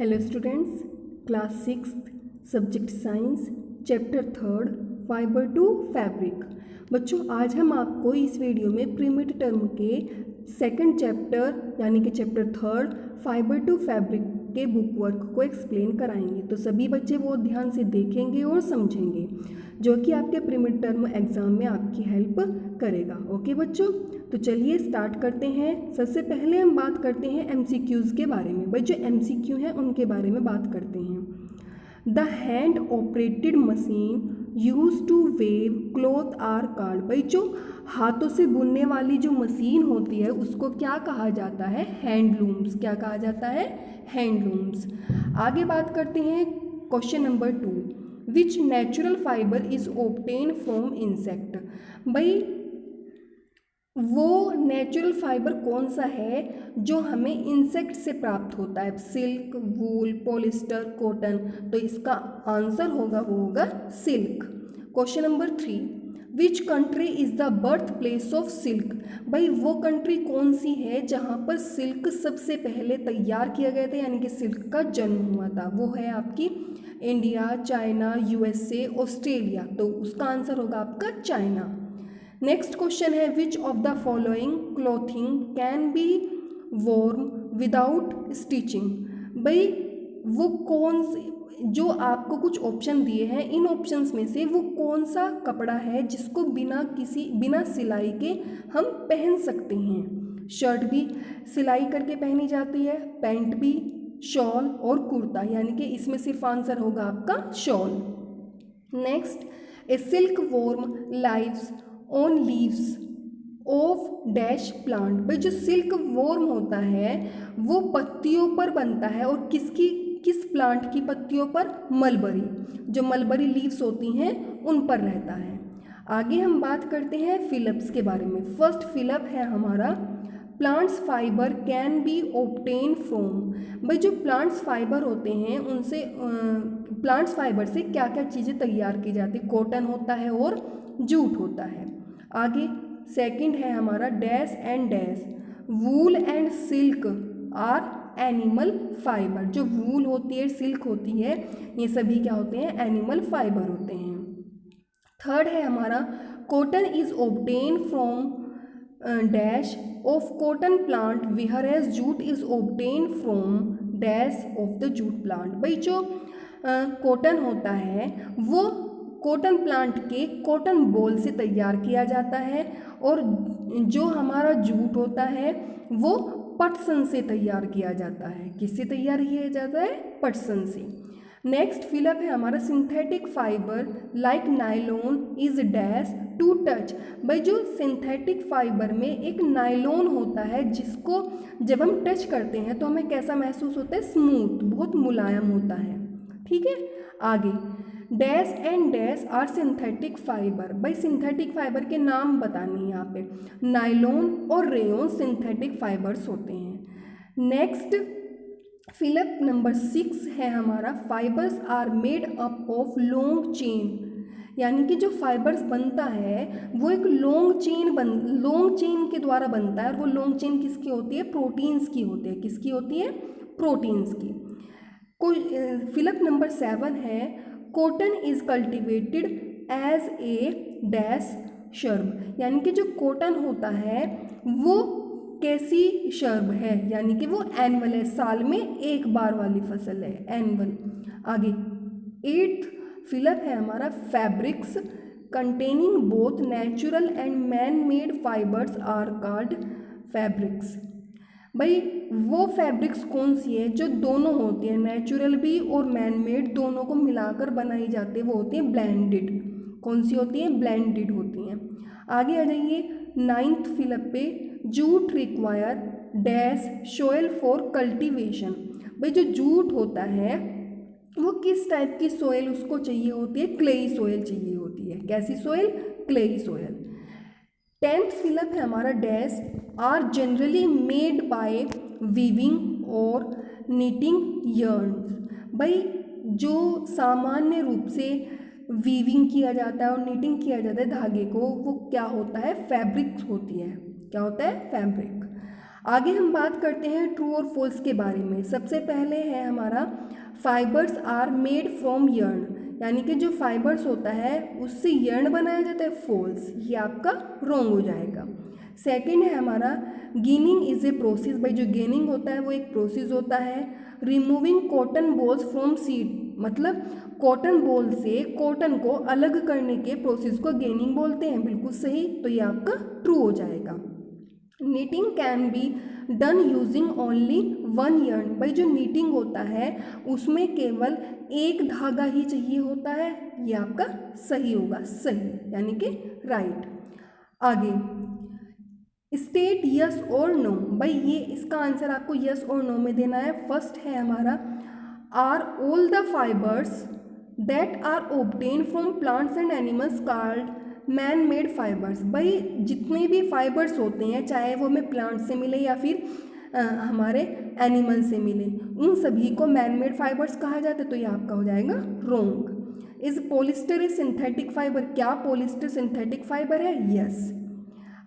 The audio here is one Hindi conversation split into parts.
Hello students, class 6 subject science chapter 3 fibre to fabric. बच्चों, आज हम आपको इस वीडियो में प्रीमिड टर्म के सेकंड चैप्टर यानी कि चैप्टर 3 फाइबर टू फैब्रिक के बुक वर्क को एक्सप्लेन कराएंगे। तो सभी बच्चे वो ध्यान से देखेंगे और समझेंगे, जो कि आपके प्रीमिड टर्म एग्ज़ाम में आपकी हेल्प करेगा। ओके बच्चों, तो चलिए स्टार्ट करते हैं। सबसे पहले हम बात करते हैं एमसीक्यूज़ के बारे में। भाई जो एमसीक्यू हैं उनके बारे में बात करते हैं। The hand operated machine use to weave cloth are called. भाई जो हाथों से बुनने वाली जो मशीन होती है उसको क्या कहा जाता है? हैंडलूम्स। क्या कहा जाता है? हैंडलूम्स। आगे बात करते हैं question number 2, which natural fibre is obtain from insect. भाई वो नेचुरल फाइबर कौन सा है जो हमें इंसेक्ट से प्राप्त होता है? सिल्क, वूल, पॉलिस्टर, कॉटन। तो इसका आंसर होगा वो होगा silk. Question number 3, which country is the birth place of silk. भाई वो कंट्री कौन सी है जहाँ पर सिल्क सबसे पहले तैयार किया गया था, यानी कि सिल्क का जन्म हुआ था? वो है आपकी इंडिया, चाइना, यूएसए, ऑस्ट्रेलिया। तो उसका आंसर होगा आपका चाइना। नेक्स्ट क्वेश्चन है, which of the following clothing can be worn without stitching. भाई वो कौन से, जो आपको कुछ ऑप्शन दिए हैं, इन ऑप्शंस में से वो कौन सा कपड़ा है जिसको बिना सिलाई के हम पहन सकते हैं? शर्ट भी सिलाई करके पहनी जाती है, पैंट भी, शॉल और कुर्ता, यानी कि इसमें सिर्फ आंसर होगा आपका shawl. Next, A silk worm lives on leaves of dash plant. भाई जो सिल्क वॉर्म होता है वो पत्तियों पर बनता है, और किस प्लांट की पत्तियों पर? मलबरी। जो मलबरी लीव्स होती हैं उन पर रहता है। आगे हम बात करते हैं फिलप्स के बारे में। फर्स्ट फिलप है हमारा, plants fibre can be obtain from. भाई जो प्लांट्स फाइबर होते हैं उनसे प्लांट्स फाइबर से क्या क्या चीज़ें तैयार की जाती है? कॉटन होता है और जूट होता है। आगे सेकंड है हमारा, dash and dash wool and silk are animal fibre. जो वूल होती है, सिल्क होती है, ये सभी क्या होते हैं? एनिमल फाइबर होते हैं। थर्ड है हमारा, cotton is obtain from dash of cotton plant whereas jute is obtain from dash of the jute plant. भाई जो कॉटन होता है वो कॉटन प्लांट के कॉटन बॉल से तैयार किया जाता है, और जो हमारा जूट होता है वो पटसन से तैयार किया जाता है। किससे तैयार किया जाता है? पटसन से। नेक्स्ट फिलअप है हमारा, synthetic fibre like nylon is dash to touch. भाई जो सिंथेटिक फाइबर में एक नायलॉन होता है जिसको जब हम टच करते हैं तो हमें कैसा महसूस होता है? स्मूथ, बहुत मुलायम होता है। ठीक है, आगे dash and dash are synthetic fibre. भाई सिंथेटिक फाइबर के नाम बताने हैं यहाँ पे। नायलॉन और रेयॉन सिंथेटिक फाइबर्स होते हैं। नेक्स्ट फिलअप नंबर 6 है हमारा, fibres are made up of long chain. यानी कि जो फाइबर्स बनता है वो एक लॉन्ग चेन के द्वारा बनता है, और वो लॉन्ग चेन किसकी होती है? प्रोटीन्स की होती है। किसकी होती है? प्रोटीन्स की। फिलअप नंबर 7 है, cotton is cultivated as a dash shrub. यानी कि जो कॉटन होता है वो कैसी शर्ब है? यानी कि वो एनुअल है, साल में एक बार वाली फसल है, एनुअल। आगे 8th फिलअप है हमारा, fabrics containing both natural and man made fibres are called fabrics. भाई वो फैब्रिक्स कौन सी है जो दोनों होती है, नेचुरल भी और मैन मेड, दोनों को मिलाकर बनाई जाती है? वो होती है ब्लेंडेड। कौन सी होती है? ब्लेंडेड होती हैं। आगे आ जाइए 9th फिलअप पे, jute require dash soil for cultivation. भाई जो जूट होता है वो किस टाइप की सोयल उसको चाहिए होती है? क्लेई सोयल चाहिए होती है। कैसी soil? Clay soil. 10th fill up है हमारा, dash are generally made by weaving और नीटिंग यर्न्स। भाई जो सामान्य रूप से वीविंग किया जाता है और नीटिंग किया जाता है धागे को, वो क्या होता है? फैब्रिक्स होती है। क्या होता है? फैब्रिक। आगे हम बात करते हैं ट्रू और फॉल्स के बारे में। सबसे पहले है हमारा fibres are made from yarn, यानी कि जो फाइबर्स होता है उससे यर्न बनाया जाता है, फॉल्स, ये आपका रॉन्ग हो जाएगा। सेकंड है हमारा गिनिंग इज ए प्रोसेस, भाई जो गेनिंग होता है वो एक प्रोसेस होता है। Removing cotton balls from seed, मतलब कॉटन बॉल से कॉटन को अलग करने के प्रोसेस को गेनिंग बोलते हैं, बिल्कुल सही, तो ये आपका ट्रू हो जाएगा। Knitting can be done using only one yarn, भाई जो नीटिंग होता है उसमें केवल एक धागा ही चाहिए होता है, ये आपका सही होगा, सही यानी कि राइट। आगे स्टेट यस और नो, भाई ये इसका आंसर आपको यस और नो में देना है। फर्स्ट है हमारा are all the fibres that are obtain from plants and animals called man made fibres, भाई जितने भी फाइबर्स होते हैं चाहे वो हमें प्लांट से मिले या फिर हमारे एनिमल से मिले, उन सभी को मैन मेड फाइबर्स कहा जाता है, तो ये आपका हो जाएगा wrong. Is polyester a synthetic fibre, क्या पॉलिस्टर सिंथेटिक फाइबर है? यस।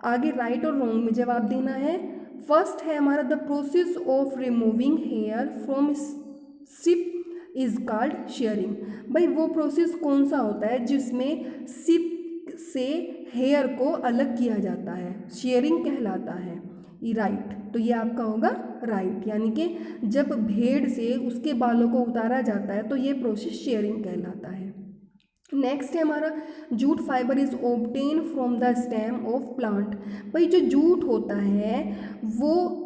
आगे राइट और रॉन्ग में जवाब देना है। फर्स्ट है हमारा the process of removing hair from sheep is called shearing, भाई वो प्रोसेस कौन सा होता है जिसमें सिप से हेयर को अलग किया जाता है, शेयरिंग कहलाता है, ये राइट, तो ये आपका होगा राइट, यानी कि जब भेड़ से उसके बालों को उतारा जाता है तो ये प्रोसेस शेयरिंग कहलाता है। नेक्स्ट है हमारा jute fibre is obtain from the stem of plant, भाई जो जूट होता है वो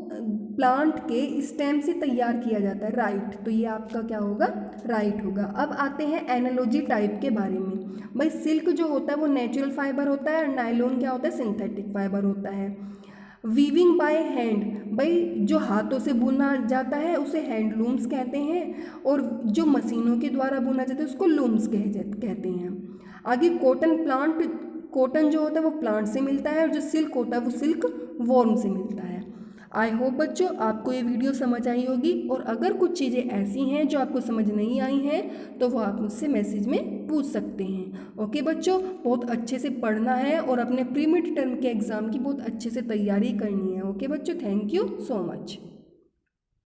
प्लांट के स्टेम से तैयार किया जाता है, राइट, तो ये आपका क्या होगा? राइट होगा। अब आते हैं एनालॉजी टाइप के बारे में। भाई सिल्क जो होता है वो नेचुरल फाइबर होता है और नायलॉन क्या होता है? सिंथेटिक फाइबर होता है। वीविंग बाय हैंड, भाई जो हाथों से बुना जाता है उसे हैंडलूम्स कहते हैं, और जो मशीनों के द्वारा बुना जाता है उसको लूम्स कहते हैं। आगे कॉटन प्लांट, कॉटन जो होता है वो प्लांट से मिलता है, और जो सिल्क होता है वो सिल्क वॉर्म से मिलता है। आई होप बच्चों आपको ये वीडियो समझ आई होगी, और अगर कुछ चीज़ें ऐसी हैं जो आपको समझ नहीं आई हैं तो वो आप मुझसे मैसेज में पूछ सकते हैं। ओके बच्चों, बहुत अच्छे से पढ़ना है और अपने प्री मिड टर्म के एग्ज़ाम की बहुत अच्छे से तैयारी करनी है। ओके बच्चों, थैंक यू सो मच।